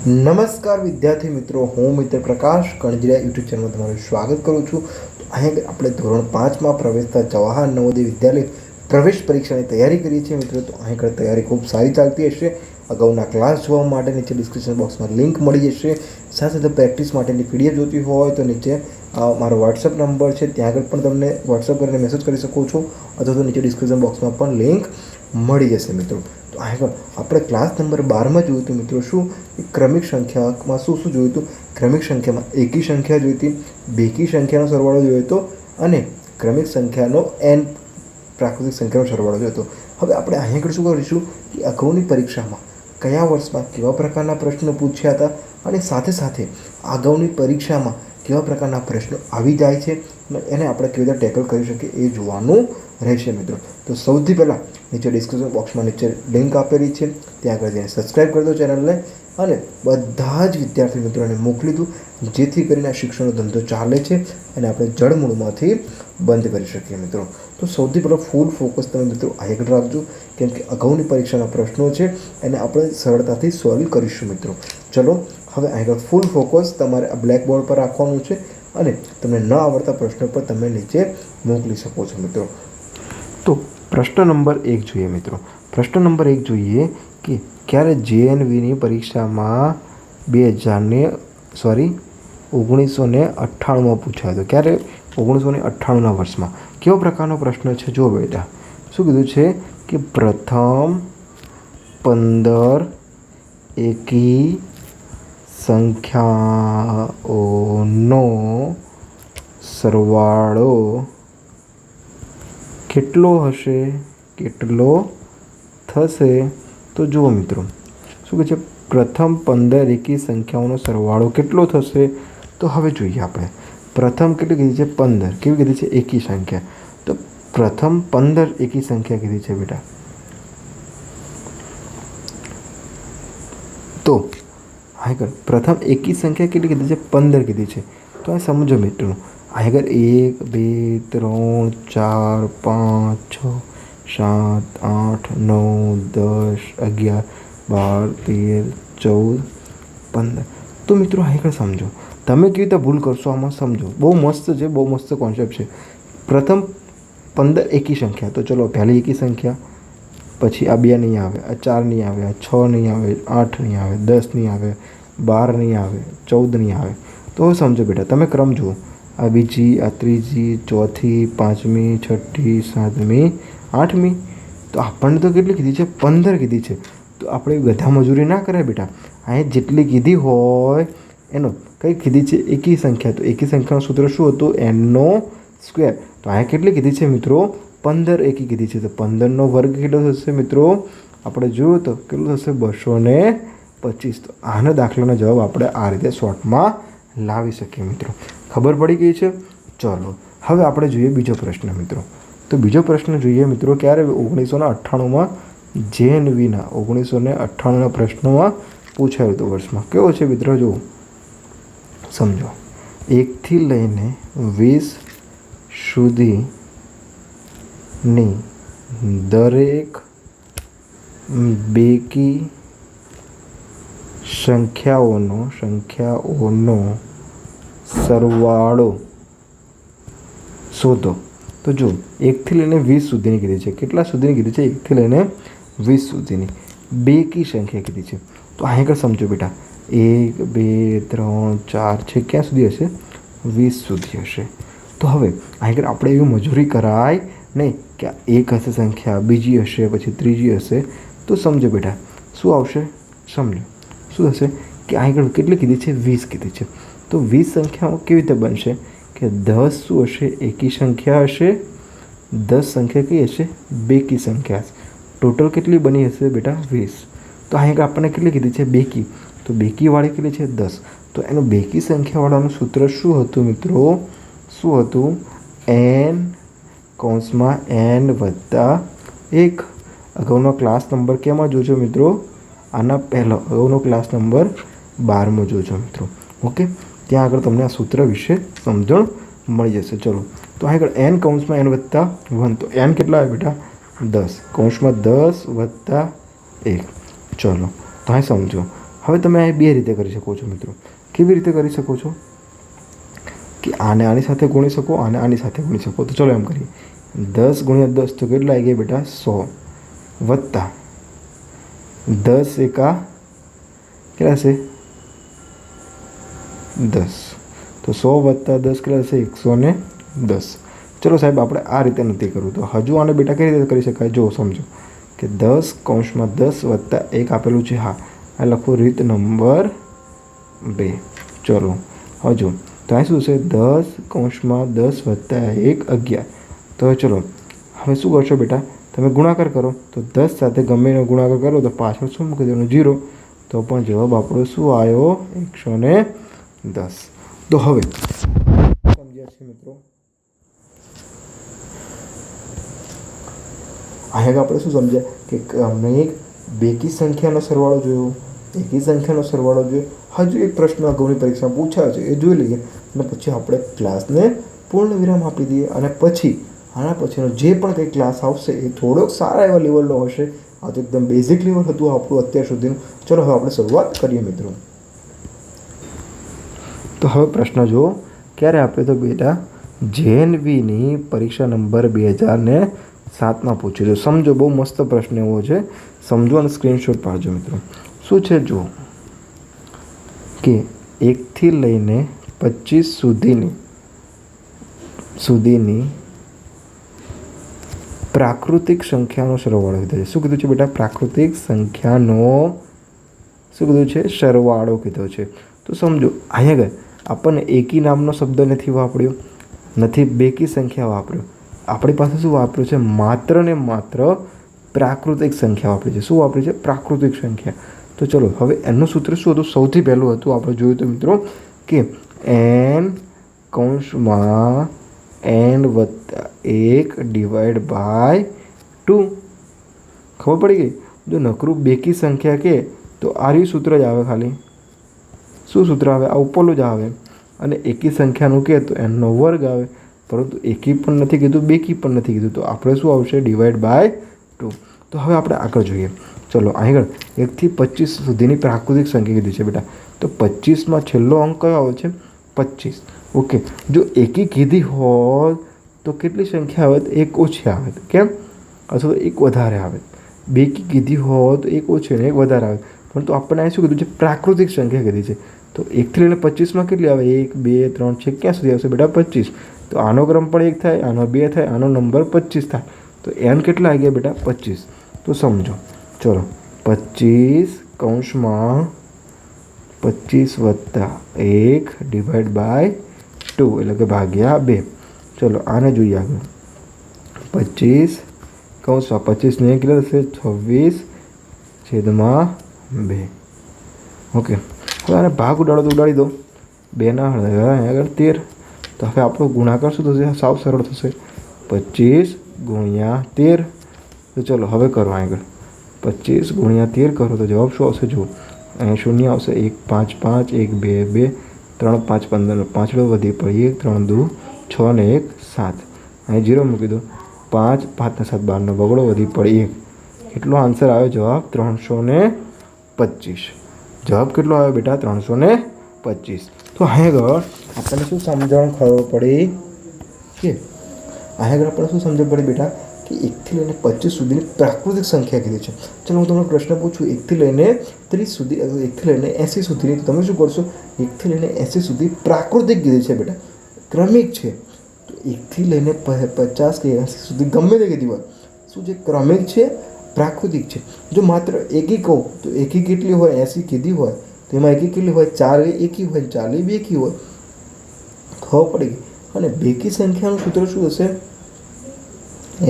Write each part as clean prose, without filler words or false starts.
નમસ્કાર વિદ્યાર્થી મિત્રો, હું મિત્ર પ્રકાશ કણજરિયા યુટ્યુબ ચેનલમાં તમારું સ્વાગત કરું છું. અહીં આપણે ધોરણ 5માં પ્રવેશતા જવાહર નવોદય વિદ્યાલય પ્રવેશ પરીક્ષાની તૈયારી કરીએ છીએ મિત્રો. તો અહીં આગળ તૈયારી ખૂબ સારી ચાલતી હશે. અગાઉના ક્લાસ જોવા માટે નીચે ડિસ્ક્રિપ્શન બોક્સમાં લિંક મળી જશે. સાથે સાથે પ્રેક્ટિસ માટેની પીડીએફ જોતી હોય તો નીચે મારો વોટ્સઅપ નંબર છે, ત્યાં આગળ પણ તમને વોટ્સઅપ કરીને મેસેજ કરી શકો છો, અથવા તો નીચે ડિસ્ક્રિપ્શન બોક્સમાં પણ લિંક મળી જશે મિત્રો. તો આગળ આપણે ક્લાસ નંબર 12માં જોયું હતું મિત્રો. શું ક્રમિક સંખ્યામાં શું શું જોયું હતું? ક્રમિક સંખ્યામાં એકી સંખ્યા જોઈ હતી, બેકી સંખ્યાનો સરવાળો જોયો હતો અને ક્રમિક સંખ્યાનો n પ્રાકૃતિક સંખ્યાનો સરવાળો જોયો હતો. હવે આપણે અહીં આગળ શું કરીશું કે અગાઉની પરીક્ષામાં કયા વર્ષમાં કેવા પ્રકારના પ્રશ્નો પૂછ્યા હતા અને સાથે સાથે અગાઉની પરીક્ષામાં કેવા પ્રકારના પ્રશ્નો આવી જાય છે અને એને આપણે કેવી રીતે ટેકલ કરી શકીએ એ જોવાનું રહેશે મિત્રો. તો સૌથી પહેલાં નીચે ડિસ્ક્રિપ્શન બોક્સમાં નીચે લિંક આપેલી છે, ત્યાં આગળ જઈને સબસ્ક્રાઈબ કરી દો ચેનલને અને બધા જ વિદ્યાર્થી મિત્રોને મોકલી દો, જેથી કરીને આ શિક્ષણનો ધંધો ચાલે છે અને આપણે જડમૂળમાંથી બંધ કરી શકીએ મિત્રો. તો સૌથી પહેલાં ફૂલ ફોકસ તમે મિત્રો આગળ રાખજો, કેમ કે અગાઉની પરીક્ષાના પ્રશ્નો છે એને આપણે સરળતાથી સોલ્વ કરીશું મિત્રો. ચલો હવે આગળ ફૂલ ફોકસ તમારે આ બ્લેકબોર્ડ પર રાખવાનું છે અને તમને ન આવડતા પ્રશ્નો પર તમે નીચે મોકલી શકો છો મિત્રો. તો પ્રશ્ન નંબર 1 જોઈએ મિત્રો. પ્રશ્ન નંબર 1 જોઈએ કે ક્યારે JNVની પરીક્ષામાં 1998માં પૂછાયો હતો. ક્યારે? 1998ના વર્ષમાં. કેવો પ્રકારનો પ્રશ્ન છે જો બેટા. શું કીધું છે કે પ્રથમ 15 એકી સંખ્યાઓનો સરવાળો કેટલો હશે, કેટલો થશે? તો જુઓ મિત્રો, શું કહે છે પ્રથમ 15 એકી સંખ્યાઓનો સરવાળો કેટલો થશે? તો હવે જોઈએ આપણે પ્રથમ કેટલી કીધી છે? 15. કેવી કીધી છે? એકી સંખ્યા. તો પ્રથમ 15 એકી સંખ્યા કીધી છે બેટા. તો આગળ પ્રથમ એકી સંખ્યા કેટલી કીધી છે? 15 કીધી છે. તો આ સમજો મિત્રો, આગળ 1 2 3 4 5 6 7 8 9 10 11 12 13 14 15. તો મિત્રો આગળ સમજો, તમે કેવી રીતે ભૂલ કરશો આમાં સમજો. બહુ મસ્ત છે, બહુ મસ્ત કોન્સેપ્ટ છે. પ્રથમ 15 એકી સંખ્યા. તો ચલો પહેલી એકી સંખ્યા, પછી આ 2 નહીં આવે, આ 4 નહીં આવે, આ 6 નહીં આવે, 8 નહીં આવે, 10 નહીં આવે, 12 નહીં આવે, 14 નહીં આવે. તો સમજો બેટા, તમે ક્રમ જુઓ. આ બીજી, આ ત્રીજી, ચોથી, પાંચમી, છઠ્ઠી, સાતમી, આઠમી. તો આપણને તો કેટલી કીધી છે? 15 કીધી છે. તો આપણે ગધા મજૂરી ના કરાય બેટા. અહીં જેટલી કીધી હોય એનો કઈ કીધી છે? એકી સંખ્યા. તો એકી સંખ્યાનું સૂત્ર શું હતું? n² તો અહીંયા કેટલી કીધી છે મિત્રો? 15 એકી કીધી છે. તો 15નો વર્ગ કેટલો થશે મિત્રો? આપણે જોયું તો કેટલું થશે? 225. તો આના દાખલાનો જવાબ આપણે આ રીતે શોર્ટમાં લાવી શકીએ મિત્રો. ખબર પડી ગઈ છે? ચલો હવે આપણે જોઈએ બીજો પ્રશ્ન મિત્રો. તો બીજો પ્રશ્ન જોઈએ મિત્રો, ક્યારે? 1998માં JNVના 1998ના પ્રશ્નોમાં પૂછાયું હતું વર્ષમાં. કેવો છે મિત્રો? જુઓ સમજો. 1 થી લઈને 20 સુધીની દરેક બેકી સંખ્યાઓનો સરવાળો શોધો. તો જો 1 થી લઈને 20 સુધીની કીધી છે. કેટલા સુધીની કીધી છે? 1 થી લઈને 20 સુધીની બેકી સંખ્યા કીધી છે. તો અહીં આગળ સમજો બેટા, 1 2 3 4 છે, ક્યાં સુધી હશે? 20 સુધી હશે. તો હવે અહીં આગળ આપણે એવી મજૂરી કરાય નહીં કે એક હશે સંખ્યા, બીજી હશે, પછી ત્રીજી હશે. તો સમજો બેટા શું આવશે? સમજો શું થશે કે અહીં આગળ કેટલી કીધી છે? 20 કીધી છે. તો 20 સંખ્યાઓ કેવી રીતે બનશે કે 10 શું હશે? એકી સંખ્યા હશે, 10 સંખ્યા કઈ હશે? બેકી સંખ્યા. ટોટલ કેટલી બની હશે બેટા? 20. તો અહીં આપણને કેટલી કીધી છે? બેકી. તો બેકીવાળી કેટલી છે? 10. તો એનું બેકી સંખ્યાવાળાનું સૂત્ર શું હતું મિત્રો? શું હતું? n + 1. અગાઉનો ક્લાસ નંબર કેમાં જોજો મિત્રો? આના પહેલો અગાઉનો ક્લાસ નંબર 12માં જોજો મિત્રો. ઓકે, ત્યાં આગળ તમને આ સૂત્ર વિશે સમજણ મળી જશે. ચલો તો આગળ n + 1. તો n કેટલા આવે બેટા? 10 + 10 + 1. ચલો તો અહીં સમજો. હવે તમે આ બે રીતે કરી શકો છો મિત્રો. કેવી રીતે કરી શકો છો કે આને આની સાથે ગુણી શકો, આને આની સાથે ગુણી શકો. તો ચલો એમ કરીએ, 10 × 10 તો કેટલા આવી ગયા બેટા? 100 વત્તા 10 એકા કેટલા છે? 10. તો 100 વત્તા 10 કેટલા છે? 110. ચલો સાહેબ આપણે આ રીતે નથી કરવું. તો હજુ આને બેટા કઈ રીતે કરી શકાય? જો સમજો કે 10 કૌંસમાં 10 વત્તા 1 આપેલું છે. હા, આ લખો રીત નંબર 2. ચલો હજુ તો અહીં શું છે? 10 કૌંસમાં 10 વત્તા 1 11. તો ચલો હવે શું કરશો બેટા? તમે ગુણાકાર કરો. તો 10 સાથે ગમે એનો ગુણાકાર કરો તો પાછળ શું મૂકી દેવાનું? 0. તો પણ જવાબ આપણો શું આવ્યો? 110. તો હવે સમજ્યા છે મિત્રો? અહીંયા આપણે શું સમજ્યા કે અમને એક બેકી સંખ્યાનો સરવાળો જોયો, એકી સંખ્યાનો સરવાળો જોયો. હજુ એક પ્રશ્ન અગાઉની પરીક્ષામાં પૂછાયો છે, એ જોઈ લઈએ અને પછી આપણે ક્લાસને પૂર્ણ વિરામ આપી દઈએ. અને પછી આના પછીનો જે પણ કંઈ ક્લાસ આવશે એ થોડોક સારા એવા લેવલનો હશે. આ તો એકદમ બેઝિક લેવલ હતું આપણું અત્યાર સુધીનું. ચલો હવે આપણે શરૂઆત કરીએ મિત્રો. તો હવે પ્રશ્ન જુઓ, ક્યારે આપે? તો બેટા JNVની પરીક્ષા નંબર 2007માં પૂછ્યું છે. સમજો, બહુ મસ્ત પ્રશ્ન એવો છે, સમજો અને સ્ક્રીનશોટ પાડજો મિત્રો. શું છે જુઓ કે 1 થી લઈને 25 સુધીની પ્રાકૃતિક સંખ્યાનો સરવાળો કીધો છે. શું કીધું છે બેટા? પ્રાકૃતિક સંખ્યાનો શું કીધું છે? સરવાળો કીધો છે. તો સમજો અહીંયા આગળ આપણને એકી નામનો શબ્દ નથી વાપર્યો, નથી બેકી સંખ્યા વાપર્યો. આપણી પાસે શું વાપર્યું છે? માત્ર ને માત્ર પ્રાકૃતિક સંખ્યા વાપરી છે. શું વાપરી છે? પ્રાકૃતિક સંખ્યા. તો ચલો હવે એનું સૂત્ર શું હતું? સૌથી પહેલું હતું આપણે જોયું તો મિત્રો કે n કૌંસમાં n વત્તા 1 ડિવાઈડ બાય 2. ખબર પડી ગઈ? જો નકરું બેકી સંખ્યા કે તો આ સૂત્ર જ આવે. ખાલી શું સૂત્ર આવે? આ ઉપરનું જ આવે. અને એકી સંખ્યાનું કે તો nનો વર્ગ આવે. પરંતુ એકી પણ નથી કીધું, બેકી પણ નથી કીધું, તો આપણે શું આવશે? Divide by 2. તો હવે આપણે આગળ જોઈએ. ચલો અહીં આગળ 1 થી 25 સુધીની પ્રાકૃતિક સંખ્યા કીધી છે બેટા. તો 25માં છેલ્લો અંક કયો આવે છે? 25. ઓકે, જો એકી કીધી હોત તો કેટલી સંખ્યા આવે? 1 ઓછી આવે. કેમ? અથવા તો 1 વધારે આવે. બેકી કીધી હોત તો 1 ઓછી અને 1 વધારે આવે. પરંતુ આપણને અહીં શું કીધું છે? પ્રાકૃતિક સંખ્યા કીધી છે. તો 1 થી લઈને 25માં કેટલી આવે? 1 2 3 છે, ક્યાં સુધી આવશે બેટા? 25. તો આનો ક્રમ પણ 1 થાય, આનો 2 થાય, આનો નંબર 25 થાય. તો n કેટલા આવી ગયા બેટા? 25. તો સમજો, ચલો 25 કૌંસમાં 25 વત્તા 1 ડિવાઈડ બાય 2 એટલે કે ભાગ્યા 2. ચલો આને જોઈએ આગળ. 25 કૌંસમાં 25 ને કેટલા થશે? 26/2. ઓકે, હવે આને ભાગ ઉડાડો તો ઉડાડી દો. 2 ના આગળ 13. તો હવે આપણો ગુણાકાર શું થશે? સાવ સરળ થશે, 25 × 13. તો ચલો હવે કરો આગળ. 25 × 13 કરો તો જવાબ શું આવશે? જુઓ અહીં 0 આવશે. 1 5 5 1 2 2 3 5 15 5 વધી પડી 1 3 2 6 ને 1 7. અહીં 0 મૂકી દો. 5 5 ને 7 12 બગડો વધી પડી 1. કેટલો આન્સર આવ્યો? જવાબ 325. જવાબ કેટલો આવ્યો બેટા? 325. તો અહીં આગળ આપણને શું સમજણ ખબર પડી કે અહીં આગળ આપણને શું સમજણ પડી બેટા કે 1 થી લઈને 25 સુધીની પ્રાકૃતિક સંખ્યા કીધી છે. ચલો હું તમને પ્રશ્ન પૂછું, 1 થી લઈને 30 સુધી, 1 થી લઈને 80 સુધીની, તો તમે શું કરશો? 1 થી લઈને 80 સુધી પ્રાકૃતિક કીધી છે બેટા, ક્રમિક છે. તો 1 થી લઈને 50 કે 80 સુધી ગમે તે કીધી હોય, શું છે? ક્રમિક છે, પ્રાકૃતિક છે. જો માત્ર એકી કહું તો એકી કેટલી હોય? 80 કીધી હોય તો એમાં એકી કેટલી હોય? 4 એકી હોય, 40 બેકી હોય. ખબર પડી ગઈ? અને બેકી સંખ્યાનું સૂત્ર શું હશે?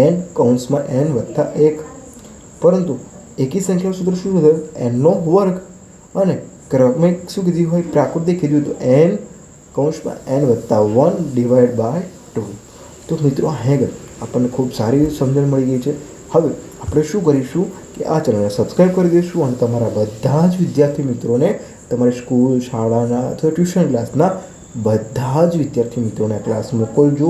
n કૌંસમાં n વત્તા 1. પરંતુ એકી સંખ્યાનું સૂત્ર શું થયું? nનો વર્ગ. અને ક્રમિક શું કીધી હોય? પ્રાકૃતિક કીધું તો n કૌંસમાં n વત્તા 1 ડિવાઈડ બાય 2. તો મિત્રો આગળ આપણને ખૂબ સારી સમજણ મળી ગઈ છે. હવે આપણે શું કરીશું કે આ ચેનલને સબસ્ક્રાઈબ કરી દઈશું અને તમારા બધા જ વિદ્યાર્થી મિત્રોને, તમારી સ્કૂલ, શાળાના અથવા ટ્યુશન ક્લાસના બધા જ વિદ્યાર્થી મિત્રોને આ ક્લાસ મોકલજો,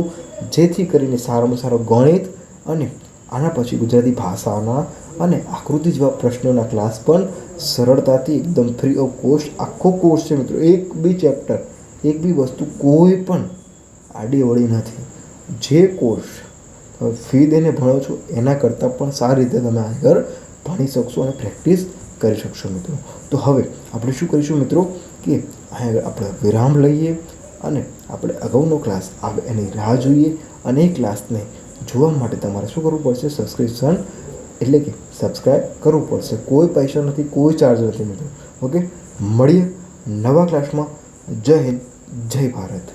જેથી કરીને સારામાં સારો ગણિત અને આના પછી ગુજરાતી ભાષાના અને આકૃતિ જેવા પ્રશ્નોના ક્લાસ પણ સરળતાથી એકદમ ફ્રી ઓફ કોસ્ટ આખો કોર્સ છે મિત્રો. એક બી ચેપ્ટર, એક બી વસ્તુ કોઈ પણ આડી અવળી નથી. જે કોર્સ ફી દઈને ભણો છો એના કરતાં પણ સારી રીતે તમે આગળ ભણી શકશો અને પ્રેક્ટિસ કરી શકશો મિત્રો. તો હવે આપણે શું કરીશું મિત્રો કે અહીં આપણે વિરામ લઈએ અને આપણે અગાઉનો ક્લાસ આવે એની રાહ જોઈએ અને એ ક્લાસને જોવા માટે તમારે શું કરવું પડશે? સબસ્ક્રાઈબ કરવું પડશે. કોઈ પૈસા નથી, કોઈ ચાર્જ નથી મિત્રો. ઓકે, મળીએ નવા ક્લાસમાં. જય હિન્દ, જય ભારત.